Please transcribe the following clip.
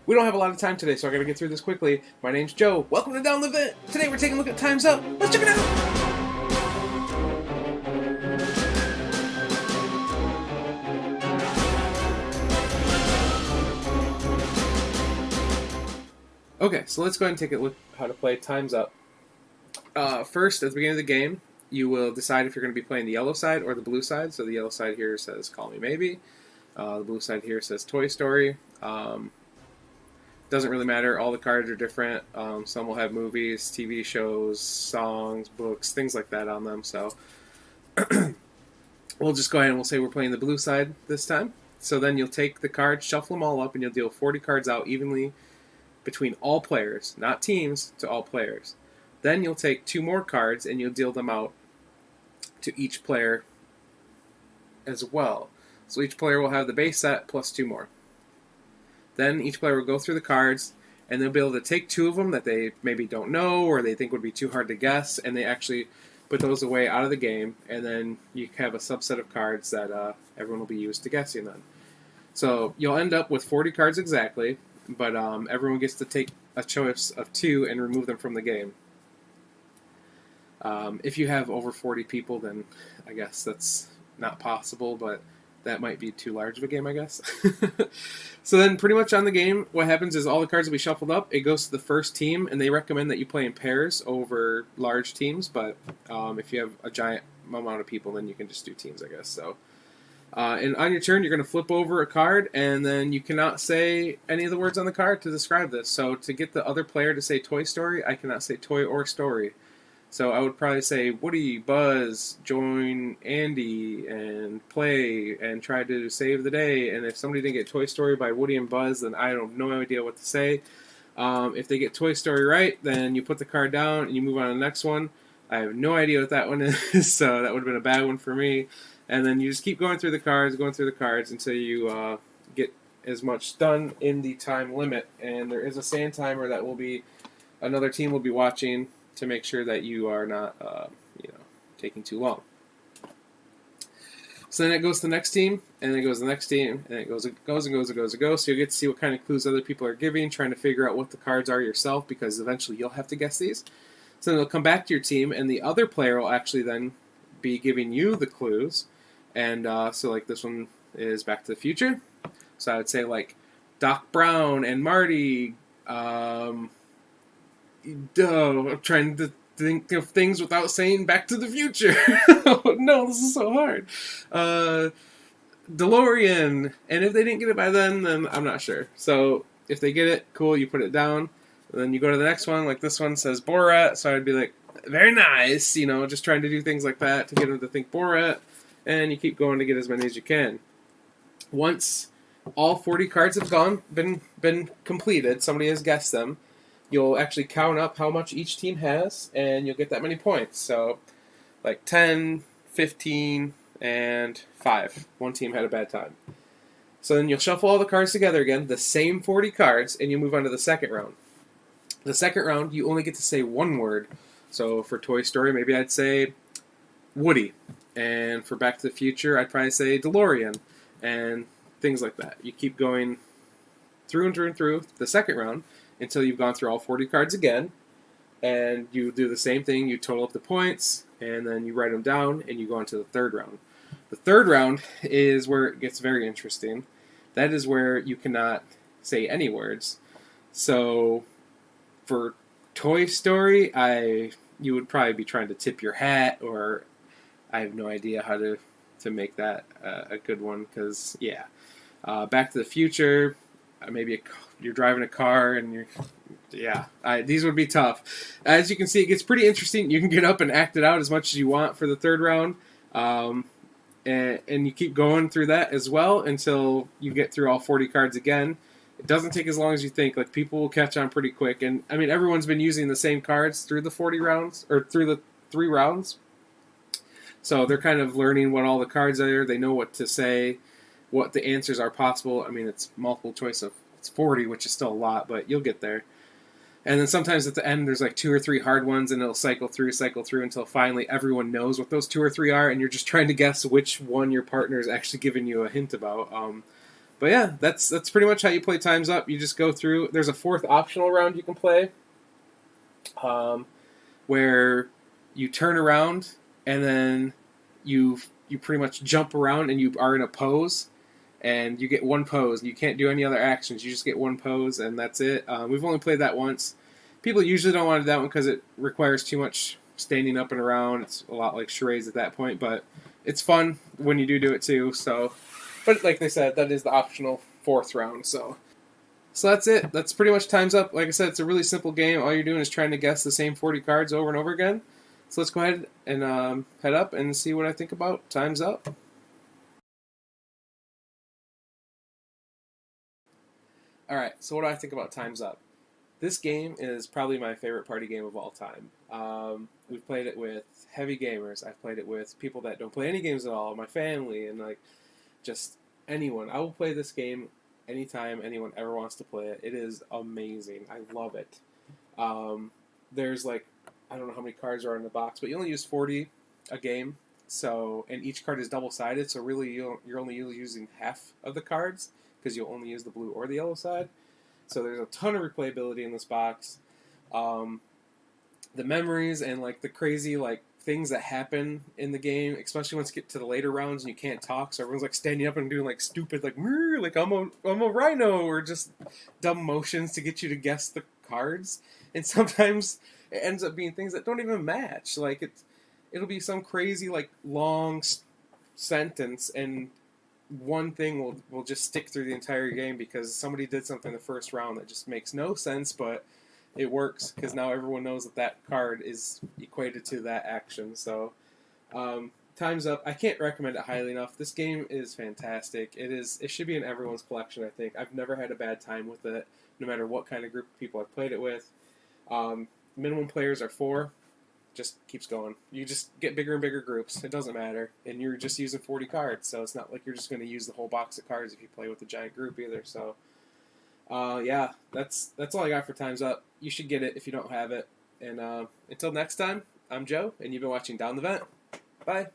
We don't have a lot of time today, so I gotta get through this quickly. My name's Joe. Welcome to Down the Vent. Today we're taking a look at Time's Up. Let's check it out. Okay, so let's go ahead and take a look at how to play Time's Up. First, at the beginning of the game, you will decide if you're going to be playing the yellow side or the blue side. So the yellow side here says Call Me Maybe. The blue side here says Toy Story. Doesn't really matter. All the cards are different. Some will have movies, TV shows, songs, books, things like that on them. So we'll just go ahead and we'll say we're playing the blue side this time. So then you'll take the cards, shuffle them all up, and you'll deal 40 cards out evenly between all players, not teams, to all players. Then you'll take 2 more cards and you'll deal them out to each player as well. So each player will have the base set plus 2 more. Then each player will go through the cards and they'll be able to take 2 of them that they maybe don't know or they think would be too hard to guess, and they actually put those away out of the game, and then you have a subset of cards that everyone will be used to guessing then. So you'll end up with 40 cards exactly, but everyone gets to take a choice of 2 and remove them from the game. If you have over 40 people, then I guess that's not possible, but that might be too large of a game, I guess. So then pretty much on the game, what happens is all the cards will be shuffled up. It goes to the first team, and they recommend that you play in pairs over large teams, but if you have a giant amount of people, then you can just do teams, I guess. So, and on your turn, you're going to flip over a card, and then you cannot say any of the words on the card to describe this. So to get the other player to say Toy Story, I cannot say toy or story. So I would probably say Woody, Buzz, join Andy, and play, and try to save the day. And if somebody didn't get Toy Story by Woody and Buzz, then I have no idea what to say. If they get Toy Story right, then you put the card down and you move on to the next one. I have no idea what that one is, so that would have been a bad one for me. And then you just keep going through the cards until you get as much done in the time limit. And there is a sand timer that will be, another team will be watching to make sure that you are not, taking too long. So then it goes to the next team, and then it goes to the next team, and it goes. So you get to see what kind of clues other people are giving, trying to figure out what the cards are yourself, because eventually you'll have to guess these. So then they'll come back to your team, and the other player will actually then be giving you the clues. And so like this one is Back to the Future. So I would say like Doc Brown and Marty. I'm trying to think of things without saying Back to the Future. Oh, no, this is so hard. DeLorean. And if they didn't get it by then I'm not sure. So if they get it, cool, you put it down. And then you go to the next one. Like this one says Borat. So I'd be like, very nice. Just trying to do things like that to get them to think Borat. And you keep going to get as many as you can. Once all 40 cards have been completed, somebody has guessed them, you'll actually count up how much each team has, and you'll get that many points. So, like 10, 15, and 5. One team had a bad time. So then you'll shuffle all the cards together again, the same 40 cards, and you move on to the second round. The second round, you only get to say one word. So for Toy Story, maybe I'd say Woody. And for Back to the Future, I'd probably say DeLorean. And things like that. You keep going through and through and through the second round until you've gone through all 40 cards again, and you do the same thing. You total up the points, and then you write them down, and you go on to the third round. The third round is where it gets very interesting. That is where you cannot say any words. So for Toy Story, you would probably be trying to tip your hat, or I have no idea how to make that a good one, because, yeah. Back to the Future, maybe you're driving a car and these would be tough. As you can see, it gets pretty interesting. You can get up and act it out as much as you want for the third round, and you keep going through that as well until you get through all 40 cards again. It doesn't take as long as you think. Like, people will catch on pretty quick, and I mean, everyone's been using the same cards through the 40 rounds, or through the 3 rounds, so they're kind of learning what all the cards are. They know what to say, what the answers are possible. I mean, it's multiple choice of, it's 40, which is still a lot, but you'll get there. And then sometimes at the end, there's like 2 or 3 hard ones, and it'll cycle through until finally everyone knows what those 2 or 3 are, and you're just trying to guess which one your partner is actually giving you a hint about. But yeah, that's pretty much how you play Time's Up. You just go through. There's a fourth optional round you can play, um, where you turn around and then you pretty much jump around and you are in a pose, and you get one pose. You can't do any other actions. You just get one pose, and that's it. We've only played that once. People usually don't want to do that one because it requires too much standing up and around. It's a lot like charades at that point, but it's fun when you do it too. So, but like they said, that is the optional fourth round. So that's it. That's pretty much Time's Up. Like I said, it's a really simple game. All you're doing is trying to guess the same 40 cards over and over again. So let's go ahead and head up and see what I think about Time's Up. All right, so what do I think about Time's Up? This game is probably my favorite party game of all time. We've played it with heavy gamers. I've played it with people that don't play any games at all, my family, and like just anyone. I will play this game anytime anyone ever wants to play it. It is amazing. I love it. There's like, I don't know how many cards are in the box, but you only use 40 a game. So, and each card is double-sided, so really you're only using half of the cards because you'll only use the blue or the yellow side. So there's a ton of replayability in this box. The memories and like the crazy like things that happen in the game, especially once you get to the later rounds and you can't talk, so everyone's like standing up and doing like stupid like I'm a rhino, or just dumb motions to get you to guess the cards. And sometimes it ends up being things that don't even match. Like it'll be some crazy like long sentence, and one thing will just stick through the entire game because somebody did something in the first round that just makes no sense, but it works because now everyone knows that that card is equated to that action. So, Time's Up. I can't recommend it highly enough. This game is fantastic. It should be in everyone's collection, I think. I've never had a bad time with it, no matter what kind of group of people I've played it with. Minimum players are 4. Just keeps going. You just get bigger and bigger groups. It doesn't matter. And you're just using 40 cards, so it's not like you're just going to use the whole box of cards if you play with a giant group either. So, yeah, that's all I got for Time's Up. You should get it if you don't have it. And until next time, I'm Joe, and you've been watching Down the Vent. Bye.